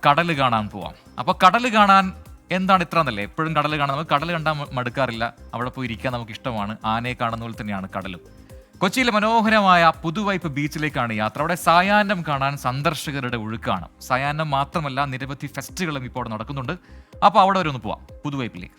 കടൽ കാണാൻ പോവാം. അപ്പോൾ കടൽ കാണാൻ എന്താണ് ഇത്ര എന്നല്ലേ? എപ്പോഴും കടൽ കാണാൻ, നമുക്ക് കടൽ കണ്ടാൽ മടുക്കാറില്ല. അവിടെ പോയി ഇരിക്കാൻ നമുക്ക് ഇഷ്ടമാണ്. ആനയെ കാണുന്ന പോലെ തന്നെയാണ് കടലും. കൊച്ചിയിലെ മനോഹരമായ പുതുവൈപ്പ് ബീച്ചിലേക്കാണ് യാത്ര. അവിടെ സായാഹ്നം കാണാൻ സന്ദർശകരുടെ ഒഴുക്കാണ്. സായാഹ്നം മാത്രമല്ല, നിരവധി ഫെസ്റ്റുകളും ഇപ്പോൾ അവിടെ നടക്കുന്നുണ്ട്. അപ്പോൾ അവിടെ വരെ ഒന്ന് പോവാം, പുതുവൈപ്പിലേക്ക്.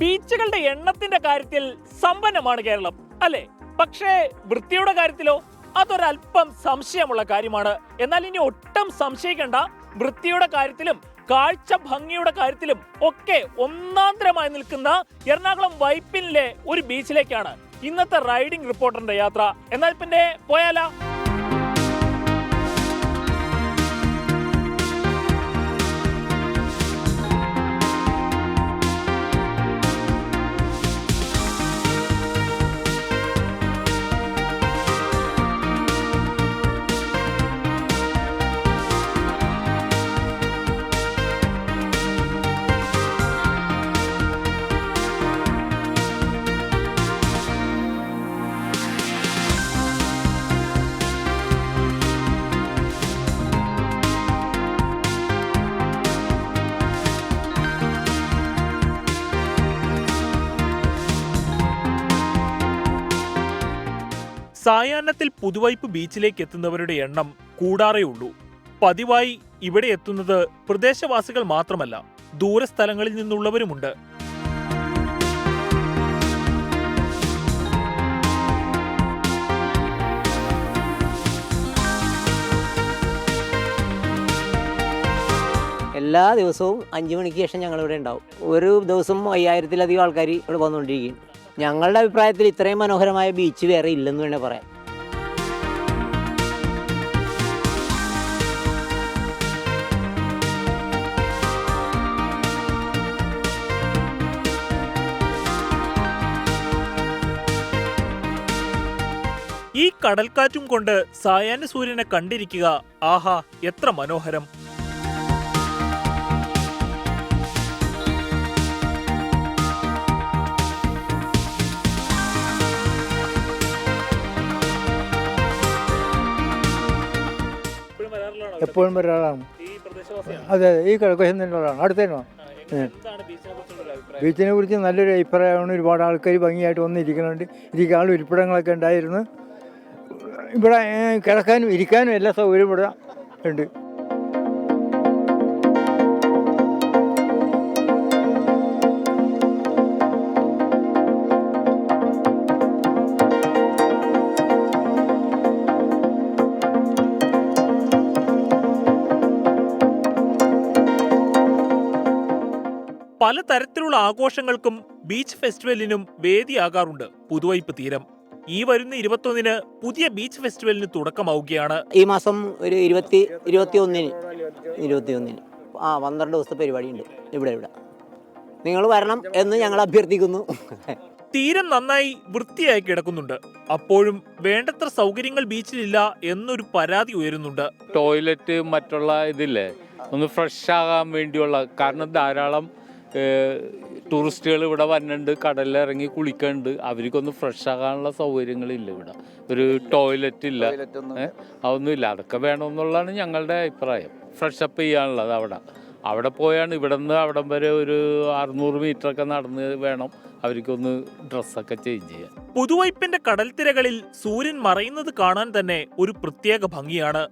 ബീച്ചുകളുടെ എണ്ണത്തിന്റെ കാര്യത്തിൽ സമ്പന്നമാണ് കേരളം, അല്ലേ? പക്ഷേ വൃത്തിയുടെ കാര്യത്തിലോ? അതൊരല്പം സംശയമുള്ള കാര്യമാണ്. എന്നാൽ ഇനി ഒട്ടും സംശയിക്കേണ്ട, വൃത്തിയുടെ കാര്യത്തിലും കാഴ്ച ഭംഗിയുടെ കാര്യത്തിലും ഒക്കെ ഒന്നാന്തരമായി നിൽക്കുന്ന എറണാകുളം വൈപ്പിനിലെ ഒരു ബീച്ചിലേക്കാണ് ഇന്നത്തെ റൈഡിംഗ് റിപ്പോർട്ടറിന്റെ യാത്ര. എന്നാൽ പിന്നെ പോയാലോ? സായാഹ്നത്തിൽ പുതുവൈപ്പ് ബീച്ചിലേക്ക് എത്തുന്നവരുടെ എണ്ണം കൂടാറേയുള്ളൂ. പതിവായി ഇവിടെ എത്തുന്നത് പ്രദേശവാസികൾ മാത്രമല്ല, ദൂരസ്ഥലങ്ങളിൽ നിന്നുള്ളവരുമുണ്ട്. എല്ലാ ദിവസവും 5 മണിക്ക് ശേഷം ഞങ്ങളിവിടെ ഉണ്ടാവും. ഒരു ദിവസം 5000-ലധികം ആൾക്കാർ ഇവിടെ വന്നുകൊണ്ടിരിക്കും. ഞങ്ങളുടെ അഭിപ്രായത്തിൽ ഇത്രയും മനോഹരമായ ബീച്ച് വേറെ ഇല്ലെന്ന് വേണേൽ പറയാം. ഈ കടൽക്കാറ്റും കൊണ്ട് സായാഹ്ന സൂര്യനെ കണ്ടിരിക്കുക, ആഹാ എത്ര മനോഹരം! എപ്പോഴും ഒരാളാണ്. അതെ, ഈ കിഴക്കോശം തന്നെയുള്ളതാണ്, അടുത്തേനോ. ബീച്ചിനെ കുറിച്ച് നല്ലൊരു അഭിപ്രായമാണ്. ഒരുപാട് ആൾക്കാർ ഭംഗിയായിട്ട് വന്നിരിക്കുന്നുണ്ട്. ഇരിക്കാനുള്ള ഇരിപ്പിടങ്ങളൊക്കെ ഉണ്ടായിരുന്നു. ഇവിടെ കിടക്കാനും ഇരിക്കാനും എല്ലാ സൗകര്യവും ഇവിടെ ഉണ്ട്. പലതരത്തിലുള്ള ആഘോഷങ്ങൾക്കും ബീച്ച് ഫെസ്റ്റിവലിനും വേദിയാകാറുണ്ട് പുതുവൈപ്പ് തീരം. ഈ വരുന്ന 21-ന് പുതിയ ബീച്ച് ഫെസ്റ്റിവലിന് തുടക്കമാവുകയാണ്. ഈ മാസം ഒരു 21-ന് 12 ദിവസത്തെ പരിപാടിയുണ്ട് ഇവിടെ. നിങ്ങൾ വരണം എന്ന് ഞങ്ങൾ അഭ്യർത്ഥിക്കുന്നു. തീരം നന്നായി വൃത്തിയായി കിടക്കുന്നുണ്ട്. അപ്പോഴും വേണ്ടത്ര സൗകര്യങ്ങൾ ബീച്ചിലില്ല എന്നൊരു പരാതി ഉയരുന്നുണ്ട്. ടോയ്ലറ്റ് മറ്റുള്ള ഇതില്ലേ, ഒന്ന് ഫ്രഷ് ആകാൻ വേണ്ടിയുള്ള, കാരണം ധാരാളം ടൂറിസ്റ്റുകൾ ഇവിടെ വന്നിട്ടുണ്ട്, കടലിലിറങ്ങി കുളിക്കുന്നുണ്ട്. അവർക്കൊന്ന് ഫ്രഷ് ആകാനുള്ള സൗകര്യങ്ങളില്ല ഇവിടെ. ഒരു ടോയ്ലറ്റ് ഇല്ല, അതൊന്നുമില്ല. അതൊക്കെ വേണമെന്നുള്ളതാണ് ഞങ്ങളുടെ അഭിപ്രായം. ഫ്രഷപ്പ് ചെയ്യാനുള്ളത് അവിടെ പോയാണ്. ഇവിടെ നിന്ന് അവിടം വരെ ഒരു 600 മീറ്ററൊക്കെ നടന്ന് വേണം അവർക്കൊന്ന് ഡ്രസ്സൊക്കെ ചേഞ്ച് ചെയ്യാൻ. പുതുവൈപ്പിന്റെ കടൽത്തിരകളിൽ സൂര്യൻ മറയുന്നത് കാണാൻ തന്നെ ഒരു പ്രത്യേക ഭംഗിയാണ്.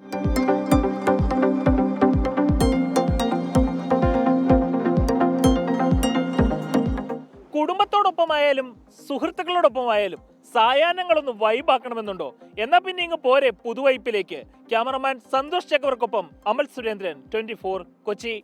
കുടുംബത്തോടൊപ്പമായാലും സുഹൃത്തുക്കളോടൊപ്പമായാലും സായാഹ്നങ്ങളൊന്ന് വൈബാക്കണമെന്നുണ്ടോ? എന്നാ പിന്നെ ഇങ്ങ് പോരെ പുതുവൈപ്പിലേക്ക്. ക്യാമറമാൻ സന്തോഷ് ചക്രവർക്കൊപ്പം അമൽ സുരേന്ദ്രൻ, 24 കൊച്ചി.